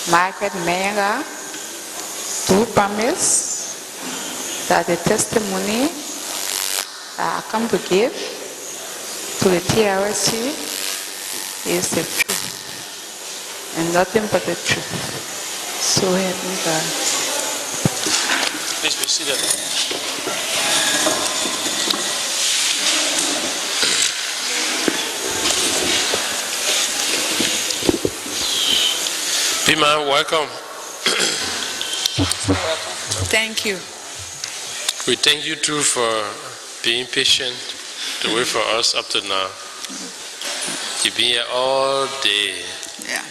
Margeret Menyongar, do promise that the testimony that I come to give to the TRC is the truth and nothing but the truth. So help me God. Please be seated. Pima, welcome. Thank you. We thank you too for being patient to wait for us up to now. You've been here all day. Yeah.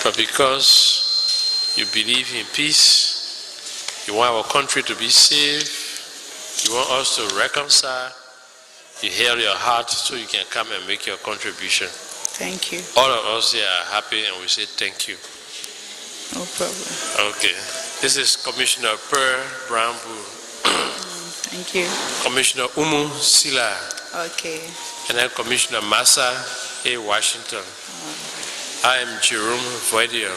But because you believe in peace, you want our country to be safe, you want us to reconcile, you held your heart so you can come and make your contribution. Thank you. All of us here are happy and we say thank you. No problem. Okay. This is Commissioner Per Brambu. Thank you. Commissioner Umu Sila. Okay. And then Commissioner Massa A. Washington. I am Jerome Voidier.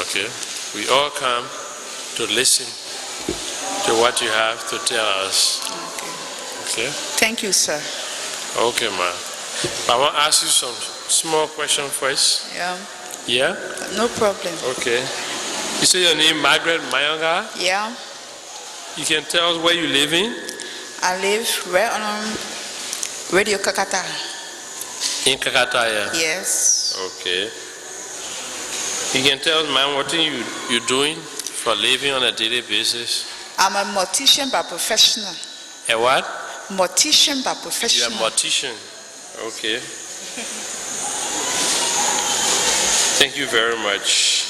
Okay. We all come to listen to what you have to tell us. Okay. Thank you, sir. Okay, ma. I want to ask you some small questions first. Yeah. Yeah? No problem. Okay. You say your name Margeret Menyongar? Yeah. You can tell us where you live in? I live right on Radio Kakata. In Kakata, yeah? Yes. Okay. You can tell us, ma'am, what you're doing for living on a daily basis? I'm a mortician by professional. A what? Mortician by professional. You're a mortician. Okay. Thank you very much.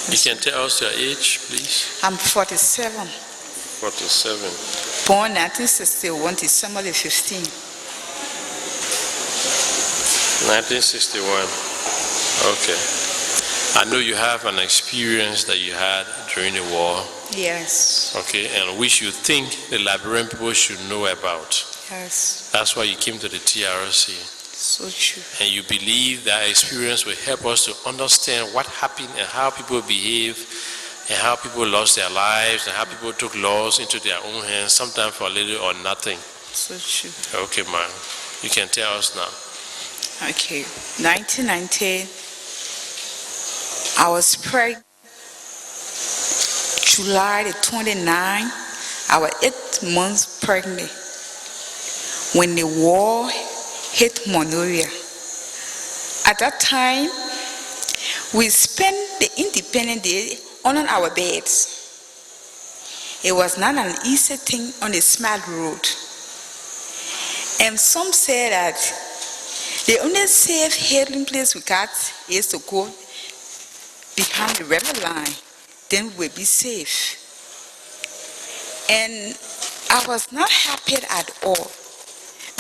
You can tell us your age, please. I'm 47. 47. Born 1961, December the 15th. 1961. Okay. I know you have an experience that you had during the war. Yes. Okay, and which you think the Liberian people should know about. Yes. That's why you came to the TRC. So true. And you believe that experience will help us to understand what happened and how people behave and how people lost their lives and how people took laws into their own hands, sometimes for little or nothing. So true. Okay, ma'am. You can tell us now. Okay. 1919, I was pregnant. July the 29th, I was 8 months pregnant when the war hit Monrovia. At that time, we spent the Independence Day on our beds. It was not an easy thing on a smart road. And some say that the only safe hailing place we got is to go behind the rebel line. Then we'll be safe. And I was not happy at all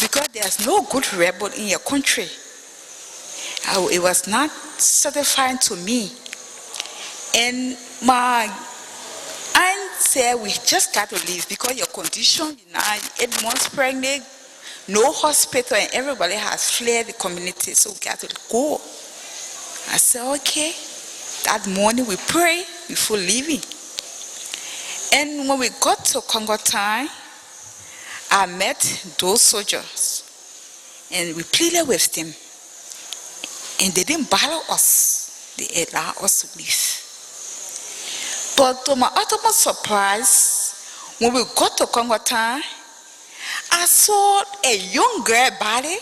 because there's no good rebel in your country. It was not satisfying to me. And my aunt said, we just got to leave because your condition, 8 months pregnant, no hospital, and everybody has fled the community, so we got to go. I said, okay. That morning we prayed before leaving. And when we got to Congo time, I met those soldiers and we pleaded with them. And they didn't bother us. They allowed us to leave. But to my utmost surprise, when we got to Congo time, I saw a young girl body.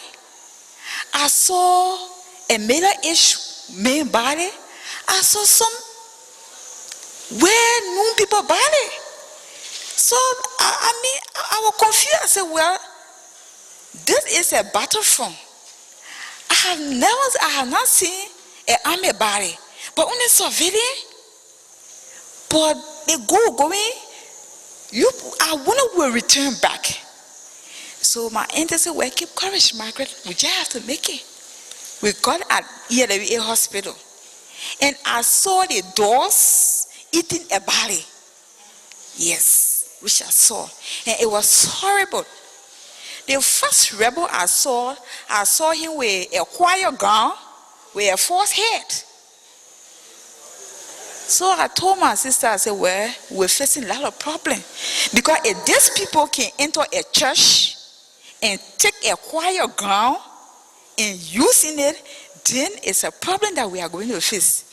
I saw a middle-aged man body. I saw some well-known people body. So, I was confused. I said, well, this is a battlefront. I have not seen an army body, but only civilian. But they going, I wonder will return back. So my aunt said, well, keep courage, Margaret. We just have to make it. We got at ELWA hospital. And I saw the dogs eating a body. Yes, which I saw. And it was horrible. The first rebel I saw him with a choir gown with a false head. So I told my sister, I said, well, we're facing a lot of problems. Because if these people can enter a church and take a choir ground and using it, then it's a problem that we are going to face.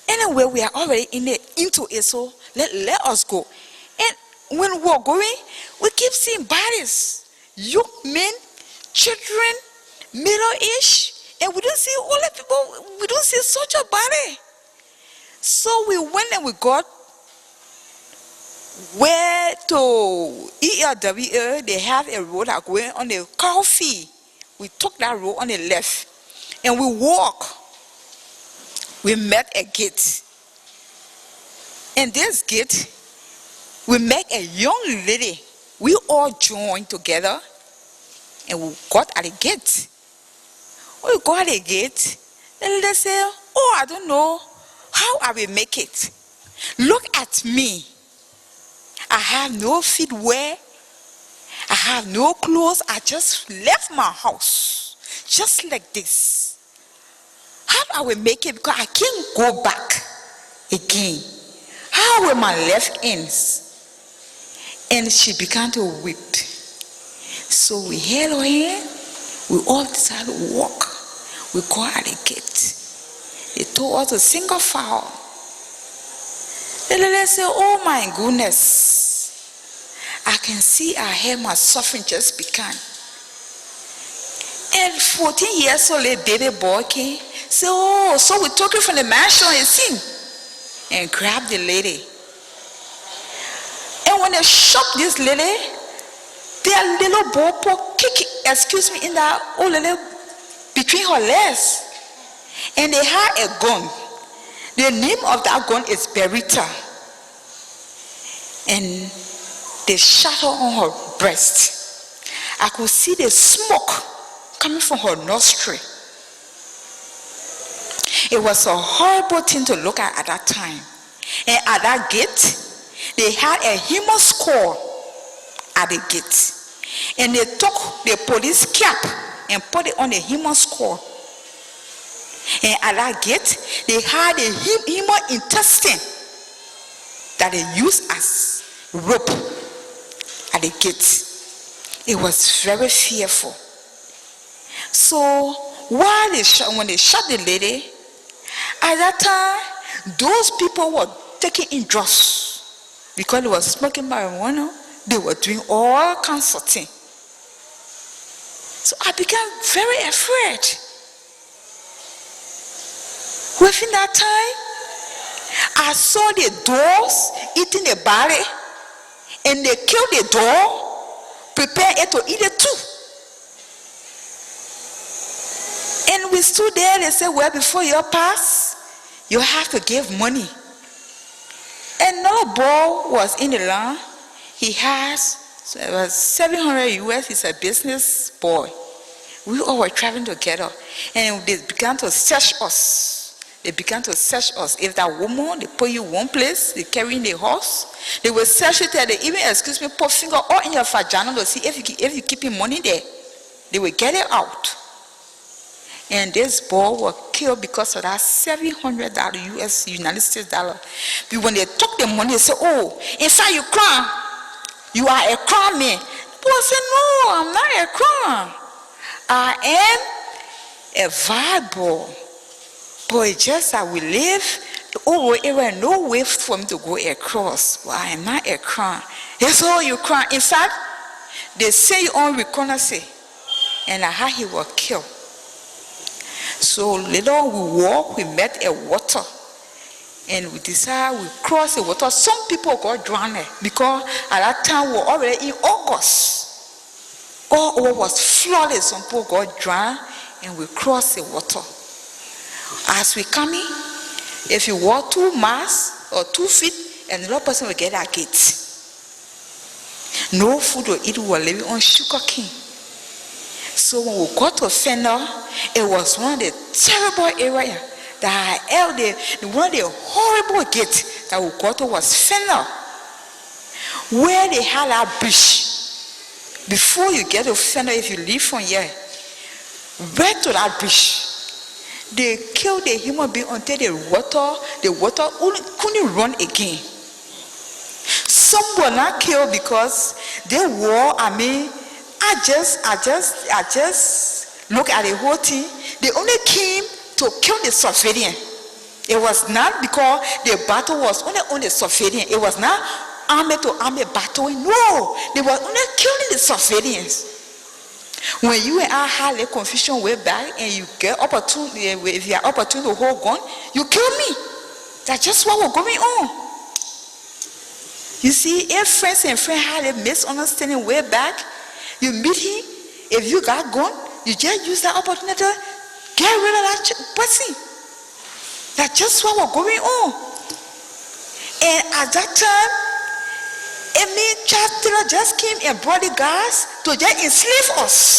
Anyway, we are already into it, so let us go. And when we're going, we keep seeing bodies, young men, children, middle-aged, and we don't see all the people, we don't see such a body. So we went and we got where to ELWA, they have a road that going on the cow field. We took that road on the left and we walk. We met a gate. And this gate, we met a young lady. We all joined together and we got at the gate. When we got at the gate, the lady said, oh, I don't know how I will make it. Look at me. I have no feet wear. I have no clothes. I just left my house. Just like this. How I will make it, because I can't go back again. How will my left ends? And she began to weep. So we held her hand. We all decided to walk. We go at the gate. They told us to sing a foul. The lady said, oh my goodness. I can see I had my suffering just begun. And 14 years old baby boy came. Said, oh, so we took it from the mansion and sing. And grabbed the lady. And when they shot this lady, their little boy put kick, in that old lady between her legs. And they had a gun. The name of that gun is Berita. And they shot her on her breast. I could see the smoke coming from her nostril. It was a horrible thing to look at that time. And at that gate, they had a human skull at the gate. And they took the police cap and put it on the human skull. And at that gate, they had a human intestine that they used as rope at the gate. It was very fearful. So while when they shot the lady, at that time, those people were taking in drugs because they were smoking marijuana. They were doing all kinds of things. So I became very afraid. Within that time, I saw the dogs eating the body, and they killed the dog, prepared it to eat it too. And we stood there, they said, well, before you pass, you have to give money. Another boy was in the land. He has $700 US. He's a business boy. We all were traveling together. And they began to search us. They began to search us. If that woman, they put you one place, they carry in the horse. They will search you there. They even, put finger all in your vagina to see if you keeping money there. They will get it out. And this boy was killed because of that $700 US United States dollar. But when they took the money, they said, oh, inside you crime. You are a crime man. Boy said, no, I'm not a crime. I am a viable. But it's just that we live, oh, there was no way for me to go across. Well, I am not a crime. That's all you crime. In fact, they say you on reconnaissance. And how he was killed. So later on we walk, we met a water. And we decided we crossed the water. Some people got drowned because at that time we were already in August. All over was flooded. Some people got drowned and we crossed the water. As we come in, if you walk 2 miles or 2 feet, another person will get that gate. No food to eat, we were living on sugar cane. So when we got to Fender, it was one of the terrible areas that I held. One of the horrible gates that we got to was Fender, where they had that bridge. Before you get to Fender, if you leave from here, right to that bridge, They killed the human being until the water couldn't run again. Some were not killed because they were, I just look at the whole thing. They only came to kill the civilian. It was not because the battle was only on the civilian. It was not army to army battle. No, they were only killing the civilians. When you and I had a confusion way back and you get opportunity, if you are opportunity to hold gun, you kill me. That's just what was going on. You see, if friends and friends had a misunderstanding way back, you meet him, if you got gun, you just use that opportunity to get rid of that person. That's just what was going on. And at that time, Charles Taylor just came and brought the guys to just enslave us.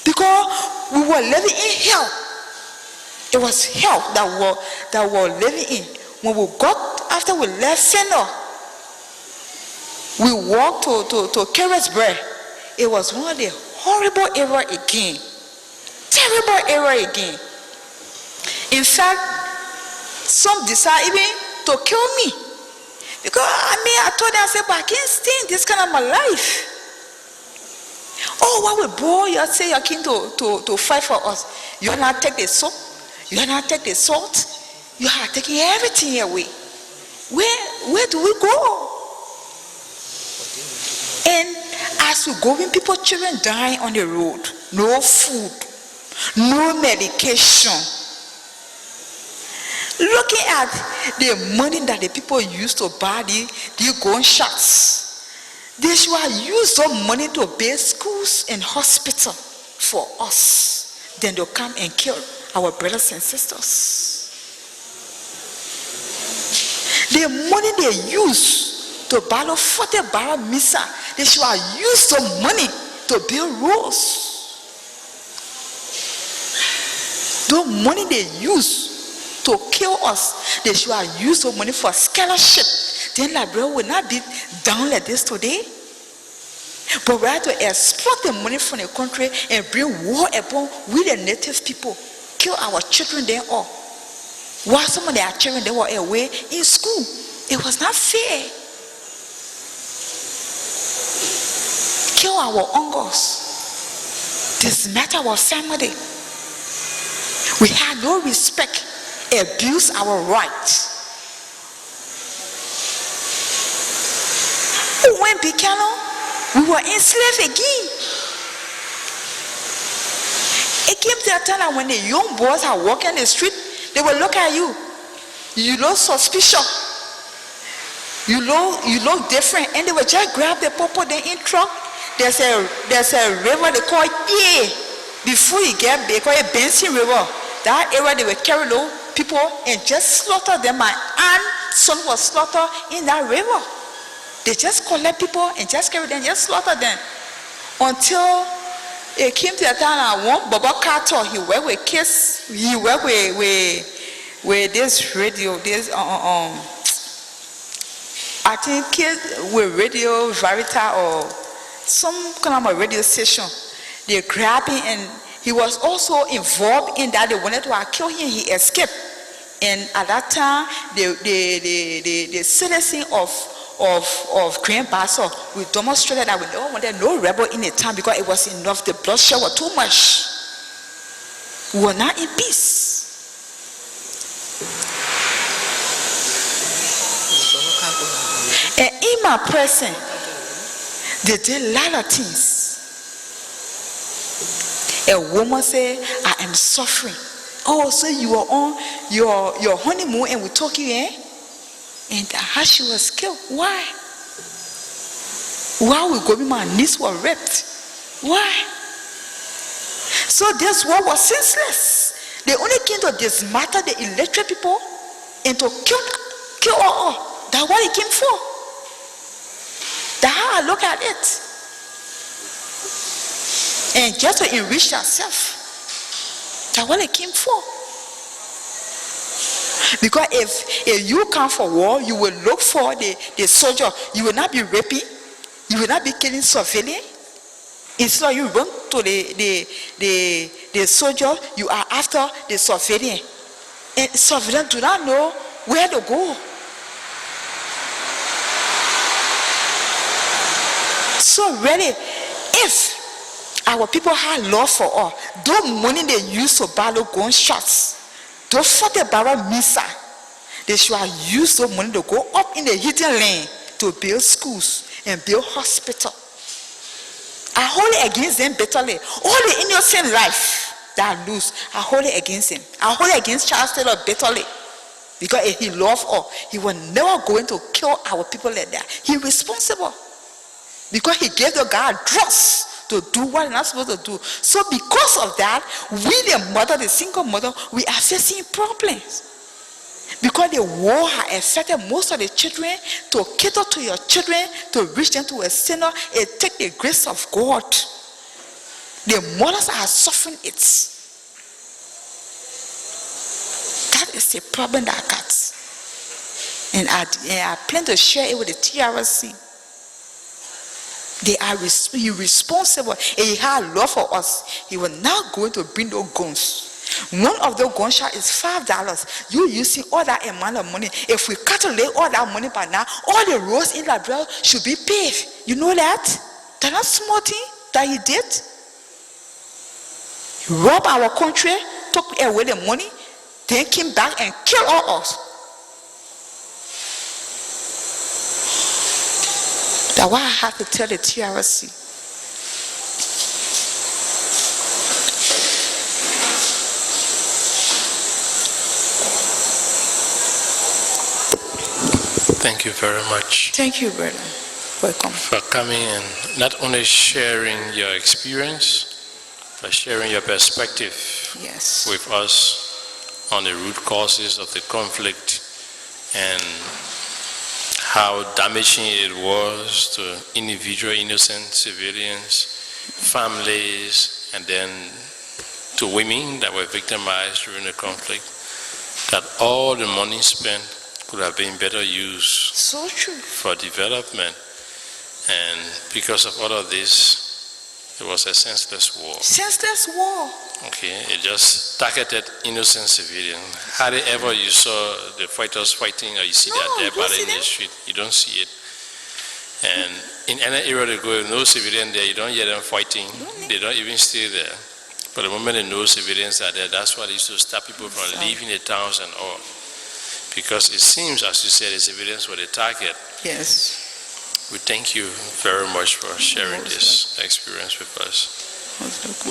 Because we were living in hell. It was hell that we were living in. When we got, after we left Sender, we walked to Carrotsburg. It was one of the horrible era again. Terrible era again. In fact, some decided even to kill me. Because I told them, I said, but I can't stay in this kind of my life. Oh, what will boy you say you're keen to fight for us? You are not take the soap, you are not take the salt, you are taking everything away. Where do we go? And as we go, when people, children dying on the road, no food, no medication. Looking at the money that the people used to buy the gunshots, they should have used some money to build schools and hospitals for us. Then they'll come and kill our brothers and sisters. The money they use to buy the 40 barrel missile, they should have used some money to build roads. The money they use to kill us, they should have used some money for scholarship. Then Liberia would not be down like this today. But we have to exploit the money from the country and bring war upon we the native people. Kill our children there all. While some of their children they were away in school. It was not fair. Kill our uncles. Dismantle our family. We had no respect. Abuse our rights. When Buchanan, we were enslaved again. It came to a time that when the young boys are walking the street, they will look at you. You look suspicious. You look different, and they will just grab the purple then in truck. There's a river they call it. Before you get, they call it Benson River. That area they will carry those people and just slaughter them. My aunt son was slaughtered in that river. They just collect people and just carry them, just slaughter them. Until it came to a time I want Baba Carter, he worked with kids, he worked with this radio, this I think kids with Radio Verita or some kind of a radio station. They grabbed him and he was also involved in that. They wanted to kill him, he escaped. And at that time, the citizen of Grand Basso, we demonstrated that we don't want no rebel in the town because it was enough. The bloodshed was too much. We were not in peace. And in my presence, they did a lot of things. A woman said, I am suffering. Oh, so you are on your honeymoon and we took you in? And how she was killed. Why? While we go, my niece was raped. Why? So this war was senseless. They only came to dismantle the illiterate people and to kill all. That's what it came for. That's how I look at it. And just to enrich yourself. That's what it came for. Because if you come for war, you will look for the soldier. You will not be raping. You will not be killing civilians. Instead, you run to the the soldier, you are after the civilian. And civilians do not know where to go. So really, if our people had love for all, those money they use to buy those gunshots, those 40 barrel missile, they should have used those money to go up in the hidden land to build schools and build hospitals. I hold it against them bitterly. All the innocent life that lose, I hold it against him. I hold it against Charles Taylor bitterly. Because if he loved all, he was never going to kill our people like that. He's responsible. Because he gave the guy drugs to do what he's not supposed to do. So because of that, we the mother, the single mother, we are facing problems. Because the war has affected most of the children. To cater to your children, to reach them to a center, it takes the grace of God. The mothers are suffering it. That is the problem that I got. And I plan to share it with the TRC. They are responsible, and he had love for us. He was not going to bring those guns. One of the gunshots is $5. You using all that amount of money. If we calculate all that money by now, all the roads in Liberia should be paved. You know that? That's not small thing that he did. He robbed our country, took away the money, then came back and killed all us. That's why I have to tell the TRC. Thank you very much. Thank you, brother. Welcome. For coming and not only sharing your experience, but sharing your perspective with us on the root causes of the conflict and how damaging it was to individual innocent civilians, families, and then to women that were victimized during the conflict, that all the money spent could have been better used for development. And because of all of this, it was a senseless war. Senseless war. Okay, it just targeted innocent civilians. Hardly ever you saw the fighters fighting, or you see that dead body in the street. You don't see it. And in any area they go, no civilian there, you don't hear them fighting. They don't even stay there. But the moment they know civilians are there, that's what used to stop people from leaving the towns and all. Because it seems, as you said, the civilians were the target. Yes. We thank you very much for sharing this experience with us.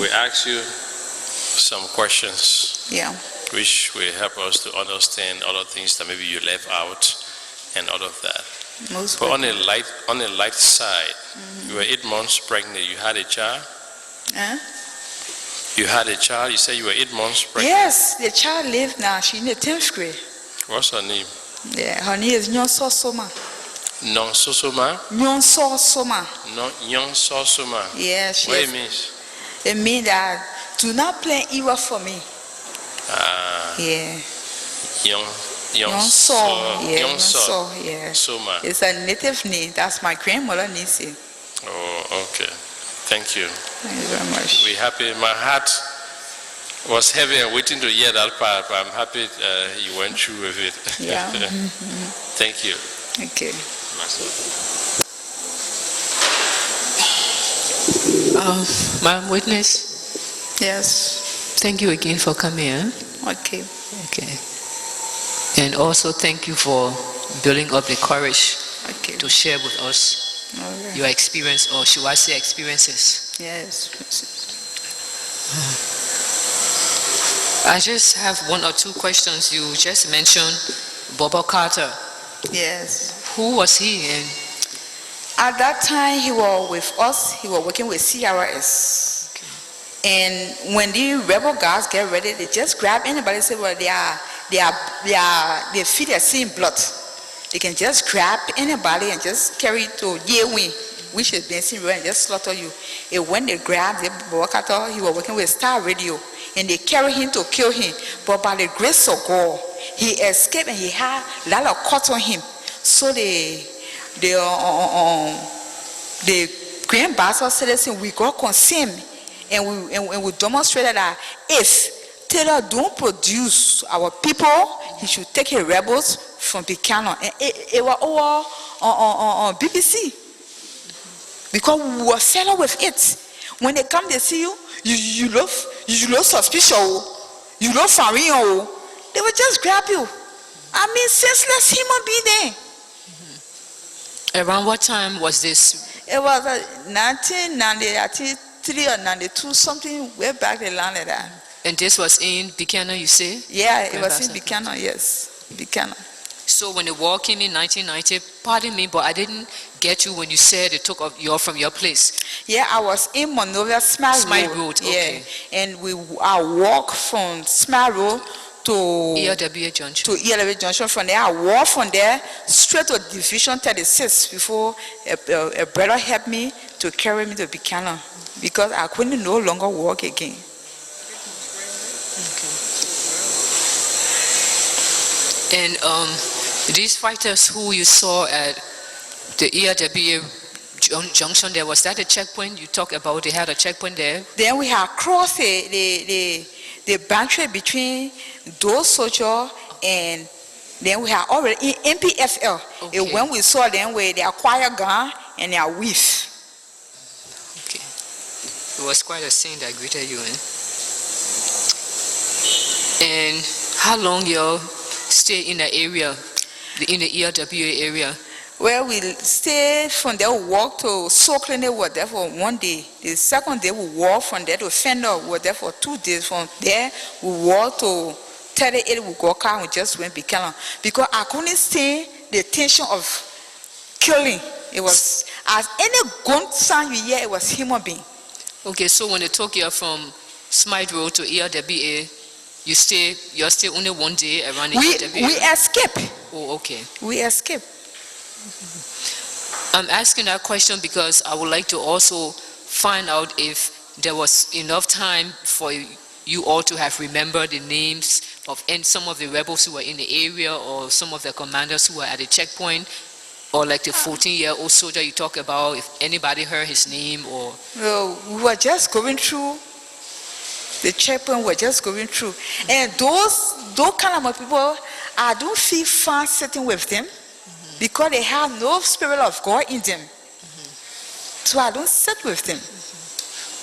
We ask you some questions, which will help us to understand other things that maybe you left out and all of that. But on the light side, you were 8 months pregnant. You had a child. You had a child. You said you were 8 months pregnant. Yes, the child lived now. She's in the 10th grade. What's her name? Yeah, her name is Nyonsosoma. Nyonsosoma? Nyonsosoma. Nyonsosoma. Yes. What it means? It means that do not plan evil for me. Nyonso. Yeah. Soma. It's a native name. That's my grandmother's name. Oh, okay. Thank you. Thank you very much. We're happy. My heart was heavy and waiting to hear that part, but I'm happy you went through with it. Yeah. Thank you. Okay. Madam Witness. Yes. Thank you again for coming. Okay. Okay. And also thank you for building up the courage to share with us your experience, or should I say experiences. Yes. I just have 1 or 2 questions. You just mentioned Bobo Carter. Yes. Who was he? And at that time, he was with us. He was working with CRS. Okay. And when the rebel guys get ready, they just grab anybody and say, well, they feed their same blood. They can just grab anybody and just carry it to Yewin, which is Benson Road, and just slaughter you. And when they grabbed the Bobo Carter, he was working with Star Radio. And they carry him to kill him. But by the grace of God, he escaped and he had a lot of cuts on him. So the grand bastard said, listen, we got consent. And we demonstrated that if Taylor don't produce our people, he should take his rebels from Buchanan. And it was all on BBC. Because we were fed up with it. When they come, they see you, you look suspicious, you look foreign, they will just grab you. I mean, senseless human being there. Around what time was this? It was 1993 or 92, something way back the line like that. And this was in Buchanan, you say? Yeah, it was in Buchanan, yes. Buchanan. So when the war came in 1990, pardon me, but I didn't get you when you said they took you from your place. Yeah, I was in Monrovia, Smile Road. Okay. Yeah, and I walked from Smile Road to ELWA Junction. From there, I walked from there straight to Division 36 before a brother helped me to carry me to Buchanan because I couldn't no longer walk again. Okay. And these fighters who you saw at the ELWA Junction, there was that a checkpoint you talked about? They had a checkpoint there. Then we had crossed the boundary between those soldiers, and then we had already in NPFL. Okay. And when we saw them, they acquired gun and their weave. Okay. It was quite a scene that greeted you, eh? And how long you stay in the area, in the ELWA area? Well, we stayed from there, we walked to Soakland, we were there for 1 day. The second day, we walked from there to Fender, we were there for 2 days. From there, we walked to 38, we got car, we just went Buchanan. Because I couldn't stand the tension of killing. It was, as any gun sound you hear, it was human being. Okay, so when they took you from Smythe Road to ELWA, you're stay only 1 day around the ELWA? We escaped. Oh, okay. We escaped. I'm asking that question because I would like to also find out if there was enough time for you all to have remembered the names of some of the rebels who were in the area, or some of the commanders who were at the checkpoint, or like the 14-year-old soldier you talk about, if anybody heard his name or... Well, we were just going through the checkpoint, we were just going through. And those kind of people, I don't feel fun sitting with them. Because they have no spirit of God in them. So I don't sit with them.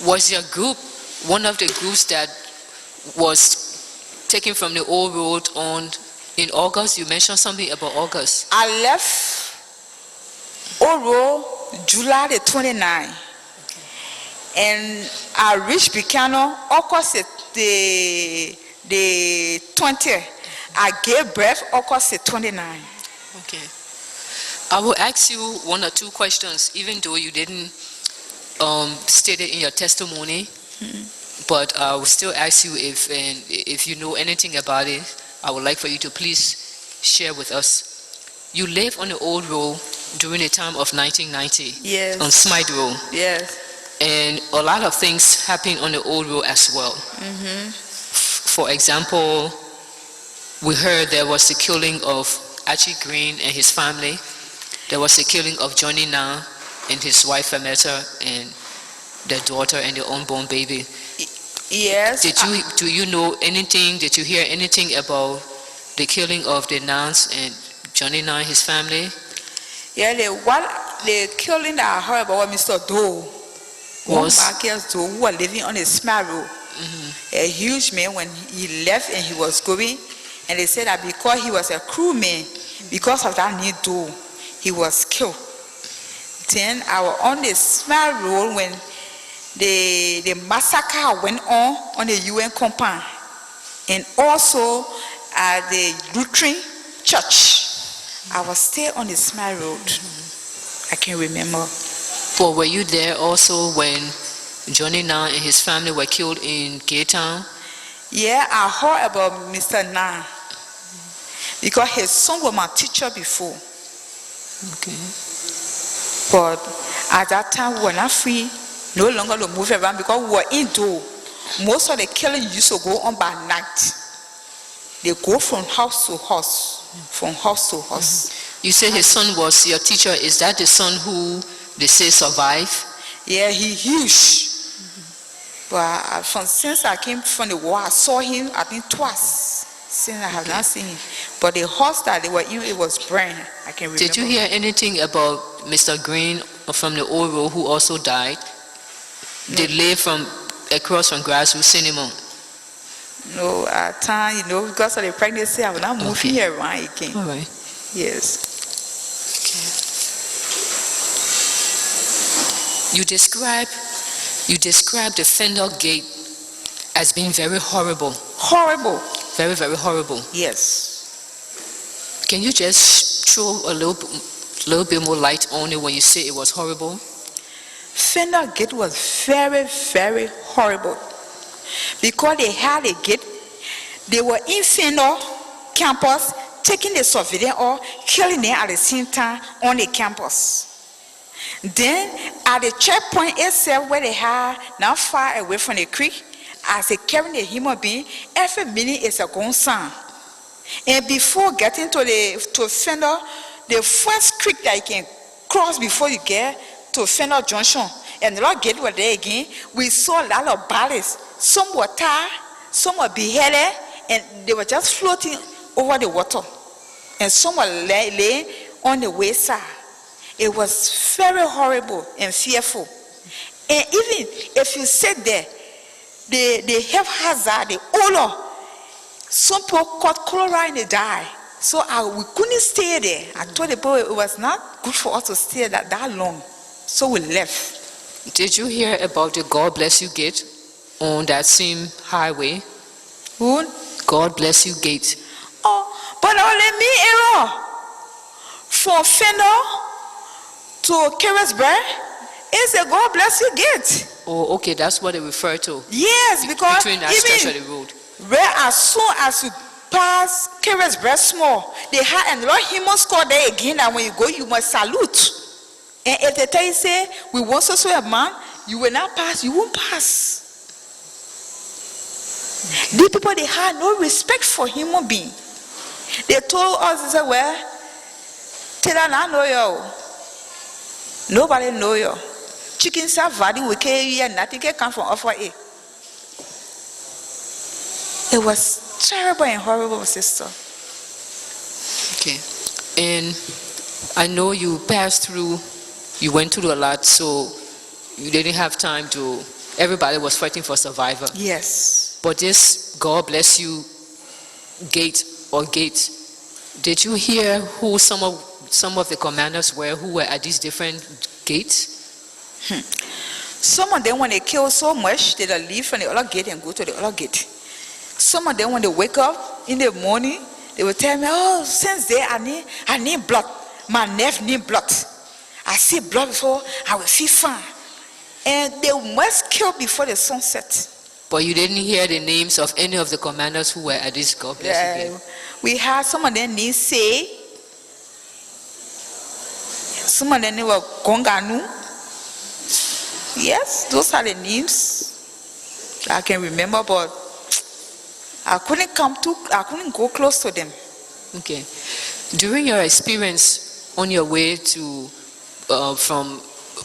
Was your group one of the groups that was taken from the old road on in August? You mentioned something about August. I left old road July the 29th. Okay. And I reached Buchanan August the 20th. I gave birth August the 29th. Okay. I will ask you 1 or 2 questions, even though you didn't state it in your testimony. But I will still ask you if you know anything about it. I would like for you to please share with us. You lived on the old road during the time of 1990. Yes. On Smythe Road. Yes. And a lot of things happened on the old road as well. For example, we heard there was the killing of Archie Green and his family. There was the killing of Johnny Na and his wife Fametta and their daughter and their unborn baby. Yes. Do you know anything? Did you hear anything about the killing of the Nans and Johnny Na and his family? Yeah, the killing that I heard about Mr. Doe. Was Marcus Doe, who was living on a small road. A huge man. When he left and he was going, and they said that because he was a crewman, because of that need Doe, he was killed. Then I was on the small road when the massacre went on the UN compound, and also at the Lutheran church. I was still on the small road. I can remember. But were you there also when Johnny Na and his family were killed in Gaytown? Yeah, I heard about Mr. Na because his son was my teacher before. Okay. But at that time, we were not free, no longer to move around because we were indoor. Most of the killing used to go on by night. They go from house to house, from house to house. You said his son was your teacher. Is that the son who they say survived? Yeah, he huge. But since I came from the war, I saw him, I think, twice. Since I have not seen him. But the horse that they were in, it was brand. I can remember. Did you hear anything about Mr. Green from the old road who also died? No. They live from across from Grassroots Cinema. No, at time, because of the pregnancy, I will not move here around again. All right. Yes. Okay. You describe the Fender Gate as being very horrible. Horrible. Very, very horrible. Yes. Can you just throw a little bit more light on it when you say it was horrible? Fender Gate was very, very horrible. Because they had a gate, they were in Fender campus, taking the civilians or killing them at the same time on the campus. Then at the checkpoint itself, where they had not far away from the creek, as they carrying a human being, every minute is a gun sound. And before getting to Fender, the first creek that you can cross before you get to Fender Junction, and the Lord gate were there again, we saw a lot of bodies. Some were tied, some were beheaded, and they were just floating over the water. And some were laying on the wayside. It was very horrible and fearful. And even if you sit there, the health hazard, the odor, some people caught cholera and they died. So we couldn't stay there. I told the boy it was not good for us to stay that long. So we left. Did you hear about the God Bless You Gate on that same highway? Who? God Bless You Gate. Oh, but only me error. From Fender to Carrisburg, it's a God Bless You Gate. Oh, okay, that's what they refer to. Yes, because between that stretch of the road. Where as soon as you pass Carrisburg small, they had a lot of human score there again, and when you go, you must salute. And if they tell you, say, we want so a man, you will not pass, you won't pass. These people, they had no respect for human being. They told us, they said, well, tell them I know you. Nobody know you. Chicken serve value, we can't hear nothing can come from offer A. It was terrible and horrible, sister. Okay. And I know you passed through, you went through a lot, so you didn't have time to, everybody was fighting for survival. Yes. But this God Bless You Gate or gates, did you hear who some of the commanders were who were at these different gates? Some of them, when they kill so much, they leave from the other gate and go to the other gate. Some of them, when they wake up in the morning, they will tell me, oh, since there I need blood. My neck need blood. I see blood before I will feel fine. And they must kill before the sun sets. But you didn't hear the names of any of the commanders who were at this God Bless You Gate? We had some of them named Say. Some of them were Gonganu. Yes, those are the names I can remember, but I couldn't go close to them. Okay. During your experience on your way to from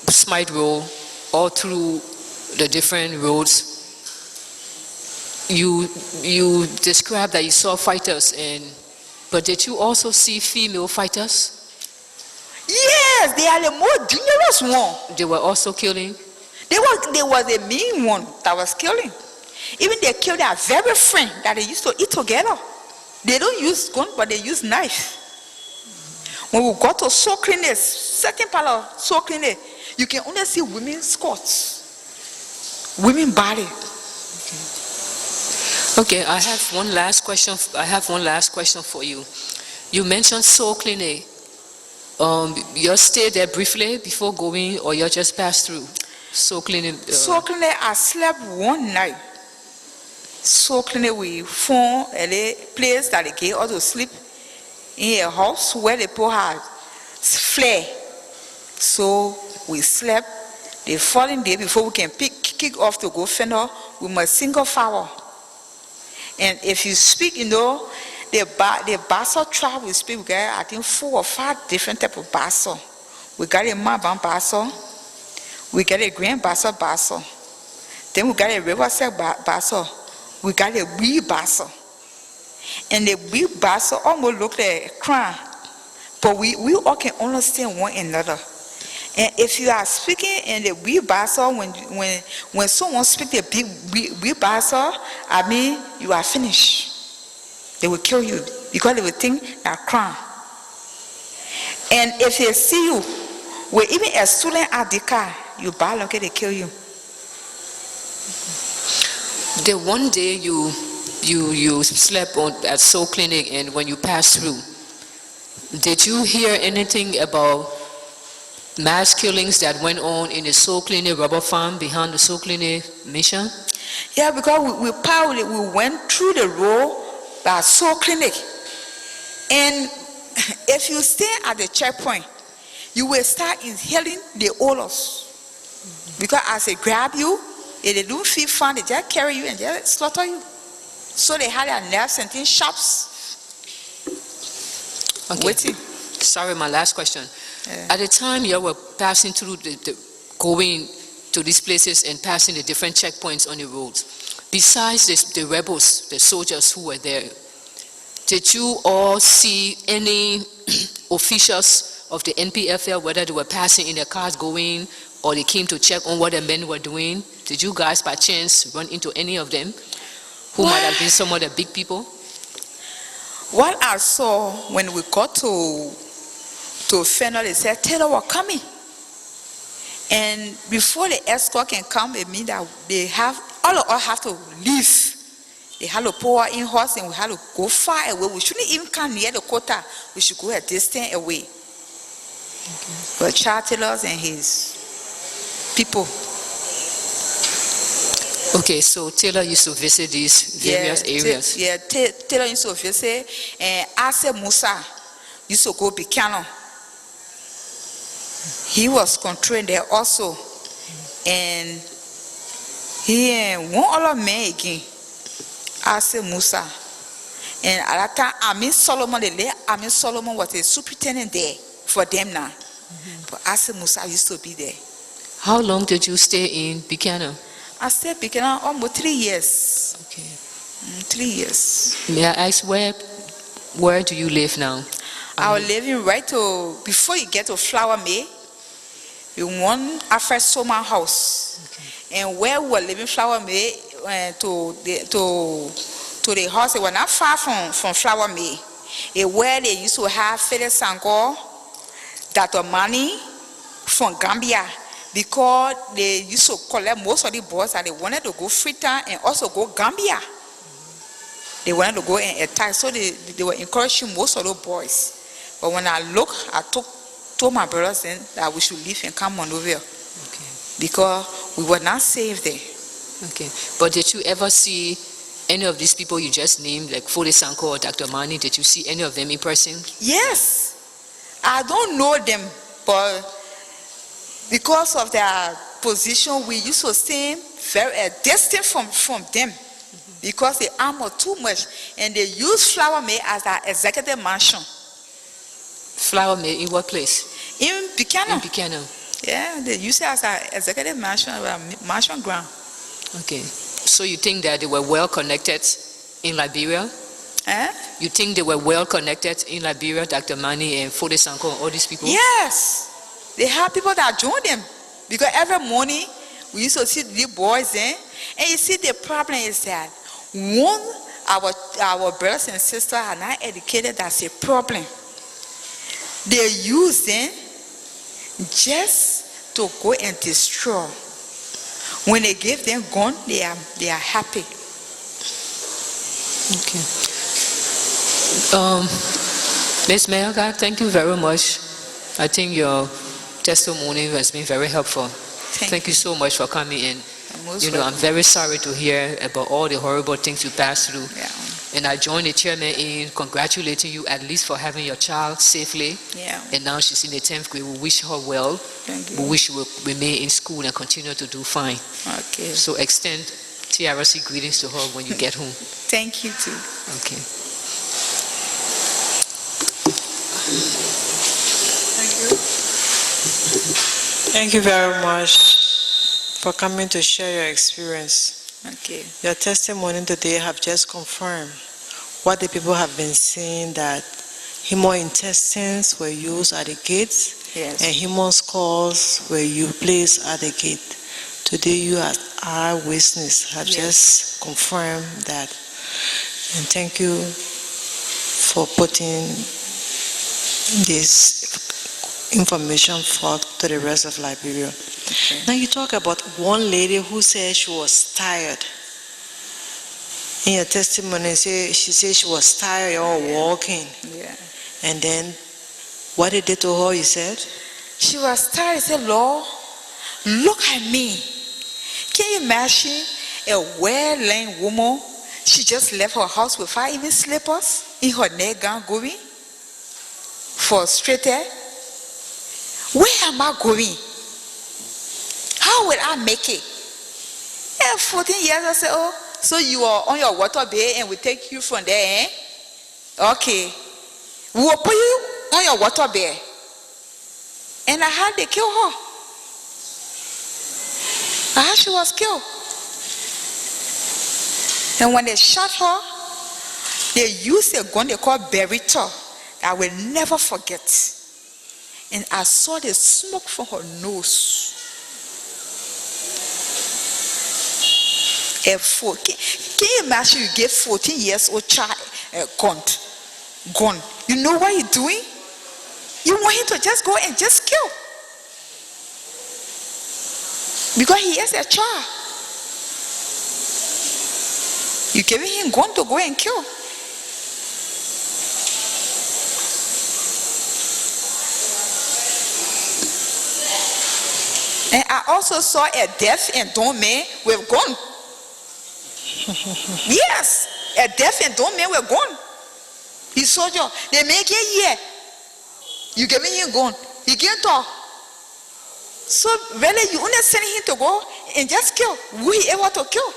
Smythe Road all through the different roads, you described that you saw fighters, but did you also see female fighters? Yes, they are the more dangerous one. They were also killing? There was a mean one that was killing. Even they killed their very friend that they used to eat together. They don't use gun, but they use knife. When we got to soul cleaners, certain part of soul cleaner, you can only see women's skirts, women body. Okay, I have one last question. For you. You mentioned soul cleaning. You stayed there briefly before going, or you just passed through? Soul cleaning. Soul cleaning, I slept one night. Soul cleaning, we found a place that they gave us to sleep in a house where the people had flare. So we slept. The following day, before we can kick off to go Fender, we must single foul. And if you speak, the Bassa tribe we speak, we got, I think, 4 or 5 different types of Bassa. We got a Maban Bassa, we got a Grand Bassa. Then we got a riverside basso. We got a wee basso. And the wee basso almost look like a crime. But we all can understand one another. And if you are speaking in the wee basso, when someone speaks the big wee basso, I mean, you are finished. They will kill you because they will think that crime. And if they see you with even a student at the car, you bad lucky they kill you. The one day you slept at Soul Clinic, and when you passed through, did you hear anything about mass killings that went on in the Soul Clinic rubber farm behind the Soul Clinic mission? Yeah, because we went through the road by Soul Clinic. And if you stay at the checkpoint, you will start inhaling the odors. Because as they grab you, if they don't feel fun, they just carry you and just slaughter you. So they had their nerves and things shops. Okay. Waiting. Sorry, my last question. At the time you were passing through going to these places and passing the different checkpoints on the roads, besides the rebels, the soldiers who were there, did you all see any officials of the NPFL, whether they were passing in their cars going or they came to check on what the men were doing? Did you guys by chance run into any of them who might have been some of the big people? What I saw when we got to Fennel, they said Taylor was coming. And before the escort can come, it means that all of us have to leave. They had to pour in horse and we had to go far away. We shouldn't even come near the quota. We should go a distance away. Okay. But Charles Taylor and his people. Okay, so Taylor used to visit these various areas. Taylor used to visit, and Ase Musa used to go Bikano. He was controlled there also. And he and one other man again, Ase Musa. And at that time, Amin Solomon was a superintendent there for them now. But Ase Musa used to be there. How long did you stay in Bikano? I stayed in Bikano almost 3 years. Okay. 3 years. May I ask where do you live now? I was living right before you get to Flower May, in one Afro Soma house. Okay. And where we were living Flower May to the house, it was not far from Flower May. It where they used to have Felix Sangor, Dr. Mani from Gambia, because they used to collect most of the boys that they wanted to go Freetown and also go Gambia. They wanted to go and attack, so they were encouraging most of those boys. But when I looked, I told my brothers then that we should leave and come Monrovia. Okay. Because we were not safe there. Okay. But did you ever see any of these people you just named, like Fode Sanko or Dr. Mani? Did you see any of them in person? Yes. I don't know them, but because of their position, we used to stay very distant from them. Because they armor too much, and they use Flower May as an executive mansion. Flower May in what place? In Bikano. In Bikano. Yeah, they use it as an executive mansion, mansion ground. Okay. So you think that they were well connected in Liberia? You think they were well connected in Liberia, Dr. Mani and Fode Sanko, all these people? Yes. They have people that join them. Because every morning, we used to see the boys there. And you see, the problem is that one, our brothers and sisters are not educated. That's a problem. They use them just to go and destroy. When they give them gun, they are happy. Okay. Ms. Menyongar, thank you very much. I think your testimony has been very helpful. Thank you so much for coming in. I'm very sorry to hear about all the horrible things you passed through. Yeah. And I join the chairman in congratulating you at least for having your child safely. Yeah. And now she's in the 10th grade. We wish her well. Thank you. We wish she will remain in school and continue to do fine. Okay. So extend TRC greetings to her when you get home. Thank you too. Okay. Thank you very much for coming to share your experience. Okay. Your testimony today have just confirmed what the people have been saying, that human intestines were used at the gates, Yes. and human skulls were placed at the gate. Today you as our witness have just confirmed that. And thank you for putting this information forth to the rest of Liberia. Okay. Now you talk about one lady who said she was tired. In your testimony, she said she was tired of walking. Yeah. And then what they did to her, you said? She was tired. She said, Lord, look at me. Can you imagine a well-learned woman? She just left her house without even slippers, in her neck gown going, frustrated. Where am I going? How will I make it? And 14 years, I said, oh, so you are on your water bed and we take you from there, eh? Okay. We will put you on your water bed. And I had to kill her. I heard she was killed. And when they shot her, they used a gun they call Beretta that I will never forget. And I saw the smoke from her nose. Can you imagine you get 14 years old child gun? You know what you're doing? You want him to just go and just kill. Because he is a child. You're giving him gun to go and kill. And I also saw a deaf and dumb man with gun. Yes, a deaf and dumb man with gun. He soldier. They make it here. You giving him gun. He can't talk. So really you only send him to go and just kill. Who he able to kill?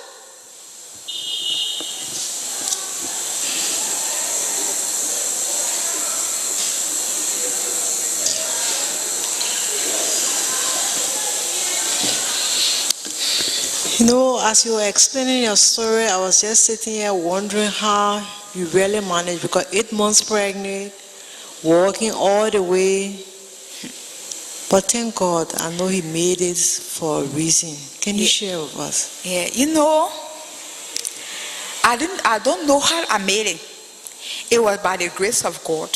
You know, as you were explaining your story, I was just sitting here wondering how you really managed, because 8 months pregnant, walking all the way. But thank God, I know He made it for a reason. Can you share with us? Yeah, you know, I don't know how I made it. It was by the grace of God.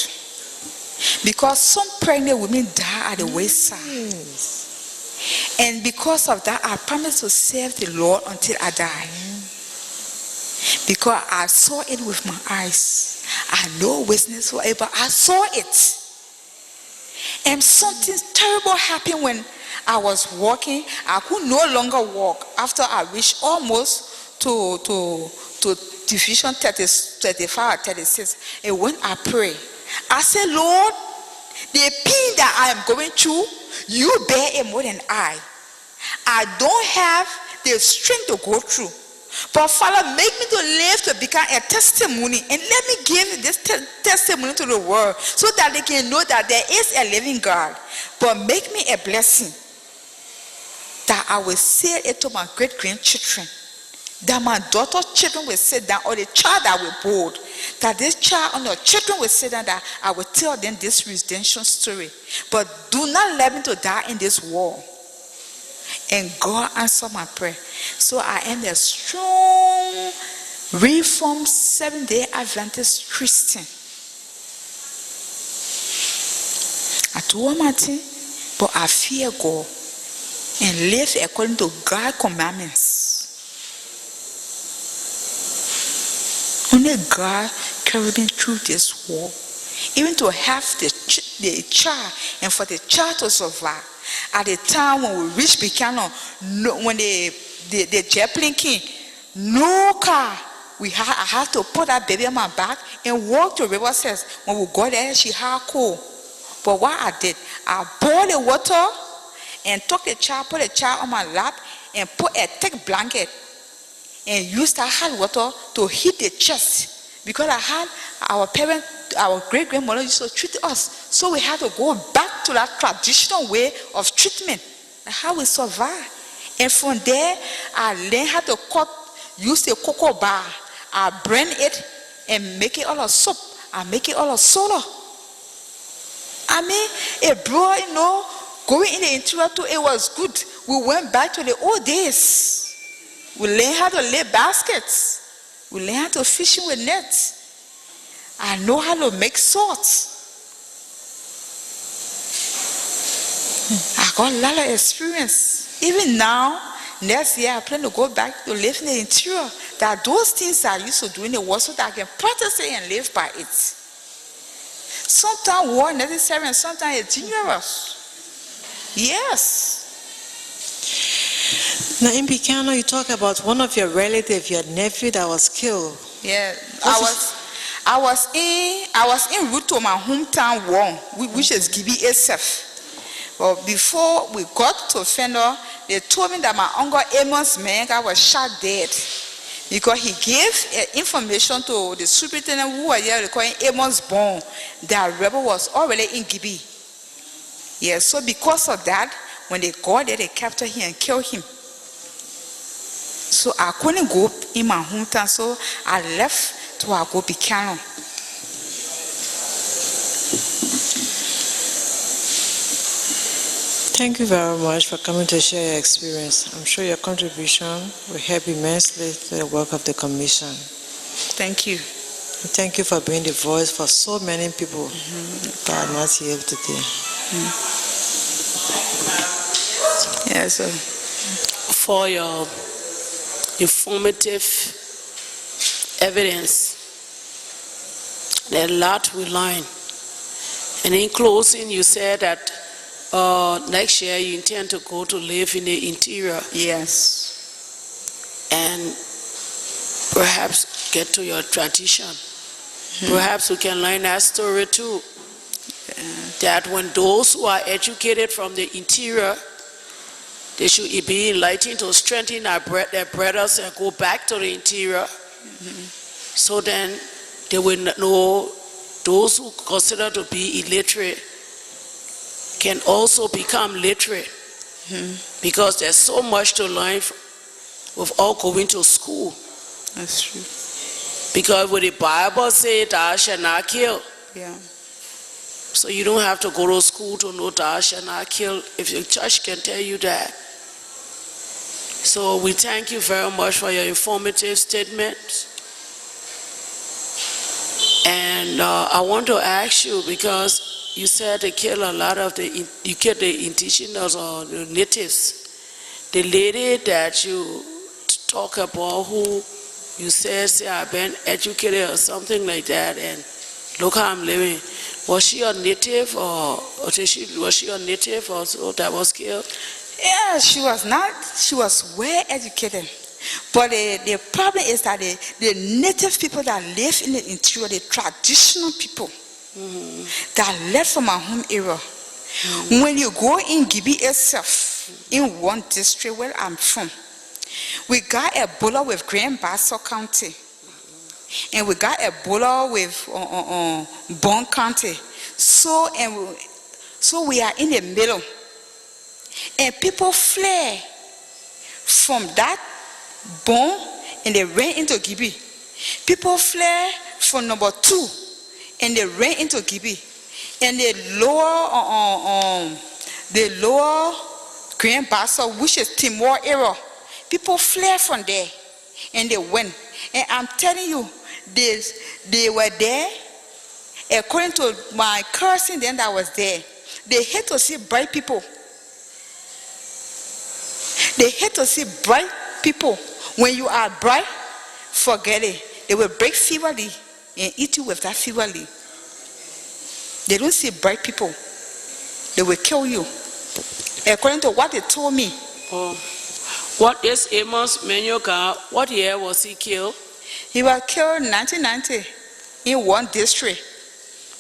Because some pregnant women die at the wayside. Yes. And because of that, I promised to serve the Lord until I die. Because I saw it with my eyes. I know witness forever. I saw it. And something terrible happened when I was walking. I could no longer walk after I reached almost to division 35 or 36. And when I pray, I said, Lord, the pain that I am going through, you bear it more than I. I don't have the strength to go through. But Father, make me to live to become a testimony, and let me give this testimony to the world so that they can know that there is a living God. But make me a blessing that I will say it to my great-grandchildren, that my daughter's children will sit down, or the child that will board, that this child and your children will sit down, that I will tell them this redemption story. But do not let me to die in this war. And God answered my prayer. So I am a strong, reformed Seventh-day Adventist Christian. I do my thing, but I fear God and live according to God's commandments. Only God carried me through this war. Even to have the child, and for the child to survive. At the time when we reached Buchanan, when the Zeppelin came, no car. I had to put that baby on my back and walk to Riverside. When we got there, she had cold. But what I did, I boiled the water and took the child, put the child on my lap, and put a thick blanket and used that hot water to hit the chest. Because I had our parents, our great-grandmother used to treat us. So we had to go back to that traditional way of treatment. How we survive. And from there, I learned how to use the cocoa bar. I brand it and make it all of soap. I make it all of soda. I mean, it brought, going in the interior too, it was good. We went back to the old days. We learned how to lay baskets. We learned how to fish with nets. I know how to make salt. I got a lot of experience. Even now, next year, I plan to go back to live in the interior. That those things I used to do in the war so that I can practice it and live by it. Sometimes war necessary and sometimes it's dangerous. Yes. Now in Bikano, you talk about one of your relatives, your nephew that was killed. Yeah, I was in route to my hometown war, which is Gibi itself. But before we got to Fender, they told me that my uncle Amos Menyongar was shot dead because he gave information to the superintendent who was here calling Amos Bond that rebel was already in Gibi. Yeah, so because of that, when they got there, they captured him and killed him. So I couldn't go in my hometown, so I left to go Bikano. Thank you very much for coming to share your experience. I'm sure your contribution will help immensely to the work of the Commission. Thank you. And thank you for being the voice for so many people that are not here today. Yes, sir. For your informative evidence. There's a lot we learned. And in closing, you said that next year you intend to go to live in the interior. Yes. And perhaps get to your tradition. Perhaps we can learn that story too. That when those who are educated from the interior, they should be enlightened to strengthen their brothers and go back to the interior. So then they will know those who consider to be illiterate can also become literate. Because there's so much to learn without going to school. That's true. Because when the Bible says thou shalt not kill, Yeah. so you don't have to go to school to know thou shalt not kill if your church can tell you that. So we thank you very much for your informative statements. And I want to ask you, because you said they kill a lot of the indigenous or the natives. The lady that you talk about who you said I've been educated or something like that, and look how I'm living. Was she a native or was she a native or so that was killed? Yeah, she was not. She was well educated. But the problem is that the native people that live in the interior, the traditional people that left from my home area, when you go in Gibi itself, in one district where I'm from, we got a border with Grand Bassa County, and we got a border with Bon County. So we are in the middle, and people fled from that Bon, and they ran into Gibi. People fled from number 2, and they ran into Gibi. And the lower Grand Bassa, which is Timor area, people fled from there, and they went. And I'm telling you, they were there. According to my cousin then that was there, they hate to see bright people. They hate to see bright people. When you are bright, forget it. They will break fever and eat you with that fever. They don't see bright people. They will kill you. According to what they told me. Oh. What is Amos Menyongar? What year was he killed? He was killed in 1990 in one district.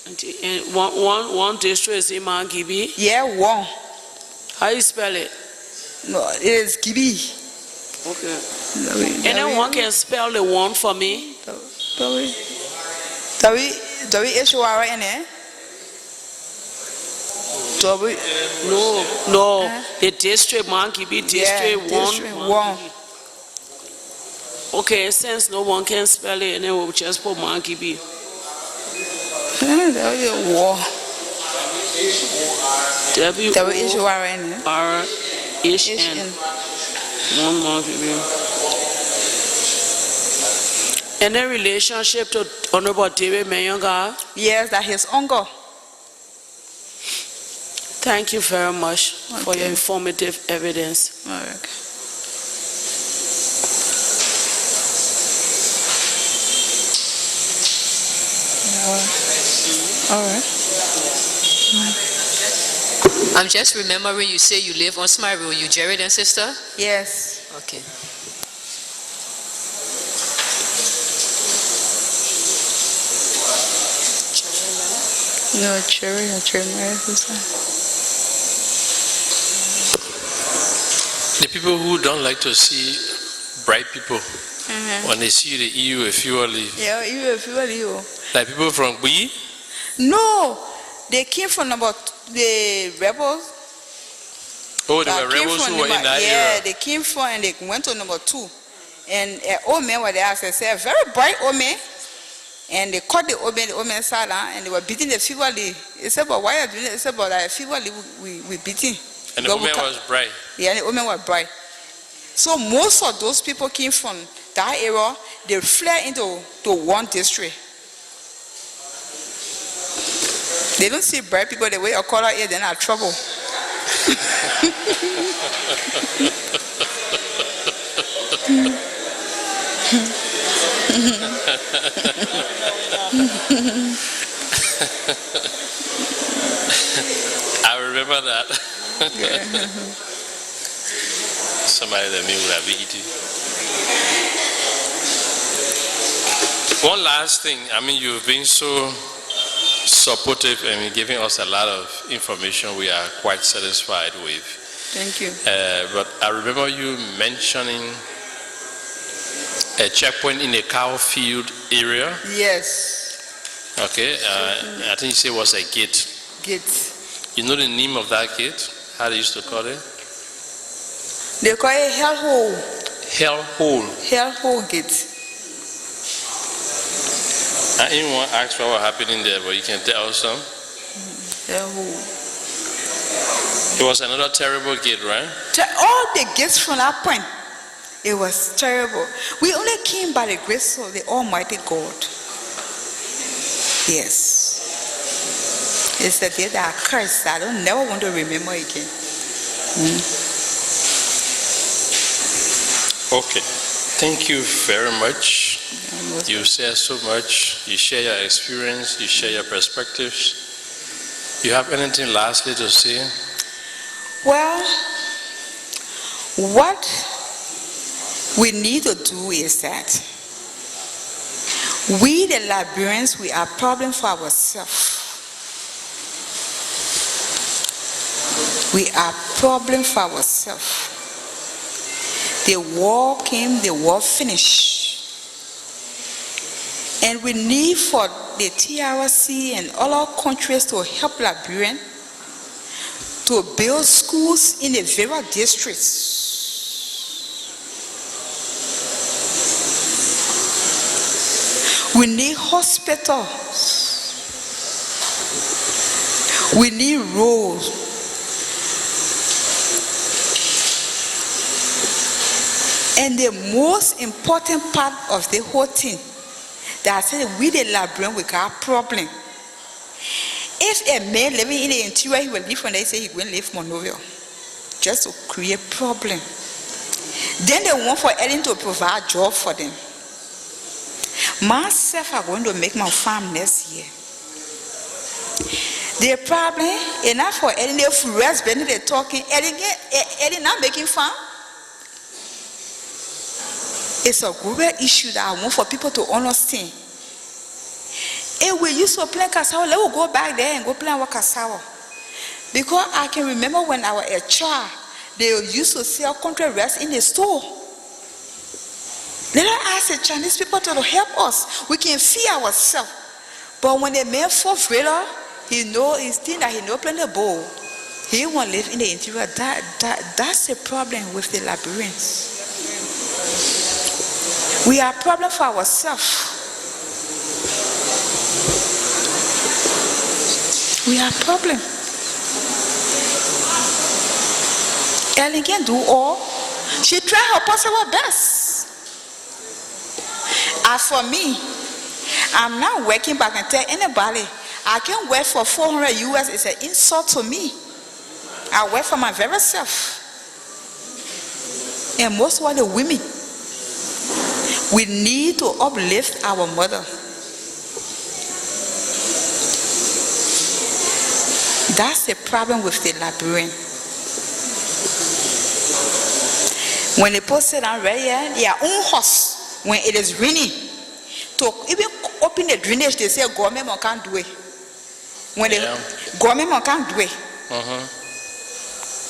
And one district is Iman Gibi? Yeah, one. How you spell it? No, it is Gibi. Okay. Anyone can spell the one for me? W-H-O-R-N-A. No, the district monkey be district one. District 1. Okay, since no one can spell it, and then we'll just put monkey B. That was a war. W-O-R-H-N. One monkey B. Any relationship to Honorable David Menyongar? Yes, that his uncle. Thank you very much for your informative evidence. All right. All right. I'm just remembering you say you live on Smile Road. You Jared and sister? Yes. Okay. No, Cherry or Cherry, my sister. The people who don't like to see bright people, when they see the EU, if you leave. Yeah, you. Like people from Bui? No, they came from the rebels. Oh, they that were came rebels from who were in that Yeah, era. they came from and they went to number 2. And an old man was there, as I said, a very bright old man. And they caught the old man sat down and they were beating the fever. They said, but why are you doing it? They said, but the fever we beating. And the woman was bright. Yeah, and the old man was bright. So most of those people came from that area. They fled into one district. They don't see bright people the way a color is, they're not trouble. I remember that. Somebody that me would have eaten. One last thing, I mean, you've been so supportive and giving us a lot of information we are quite satisfied with. Thank you. But I remember you mentioning a checkpoint in the cow field area. Yes. Okay, I think you said it was a gate. Gate. You know the name of that gate? How they used to call it? They call it hellhole. Hellhole. Hellhole gate. I didn't want to ask what happened in there, but you can tell us some. Hellhole. It was another terrible gate, right? All the gates from that point, it was terrible. We only came by the grace of the Almighty God. Yes. It's the day that I cursed. I don't never want to remember again. Okay. Thank you very much. You share so much. You share your experience. You share your perspectives. You have anything lastly to say? Well, what we need to do is that we, the Liberians, we are a problem for ourselves. We are a problem for ourselves. The war came, the war finished. And we need for the TRC and other countries to help Liberians to build schools in the various districts. We need hospitals. We need roads. And the most important part of the whole thing, that I said we the Liberian, we got a problem. If a man living in the interior, he will leave when they say he will leave Monrovia, just to create problem. Then they want for Ellen to provide job for them. Myself, I'm going to make my farm next year. The problem is not for Ellen, if rest, when they're talking, Ellen not making farm. It's a great issue that I want for people to understand. If we used to plant cassava, let us go back there and go plant our cassava. Because I can remember when I was a child, they used to sell country rice in the store. Let us ask the Chinese people to help us. We can feed ourselves. But when they made 4th grader, He think that he know plenty bowl. He won't live in the interior. That's a problem with the Liberians. We are a problem for ourselves. We are a problem. Ellen can do all. She tried her possible best. As for me, I'm not working back and tell anybody I can work for 400 US. It's an insult to me. I work for my very self. And most of the women, we need to uplift our mother. That's the problem with the Liberian. When the people sit down right here, their own house, when it is raining, to even open the drainage, they say government can't do it. When the government can't do it.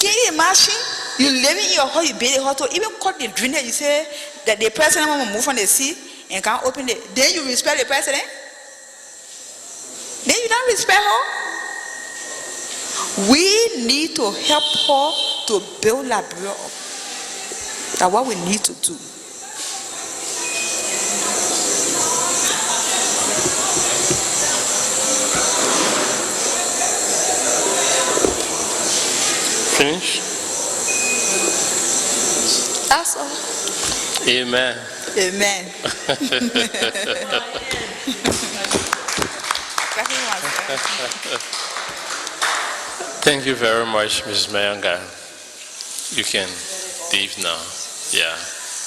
Can you imagine? You live in your house, you build a house, to even cut the drainage, you say that the president will move from the sea and can't open it. Then you respect the president? Then you don't respect her? We need to help her to build Liberia up. That's what we need to do. Finish? That's all. Amen. Amen. Thank you very much, Mrs. Menyongar. You can leave now. Yeah.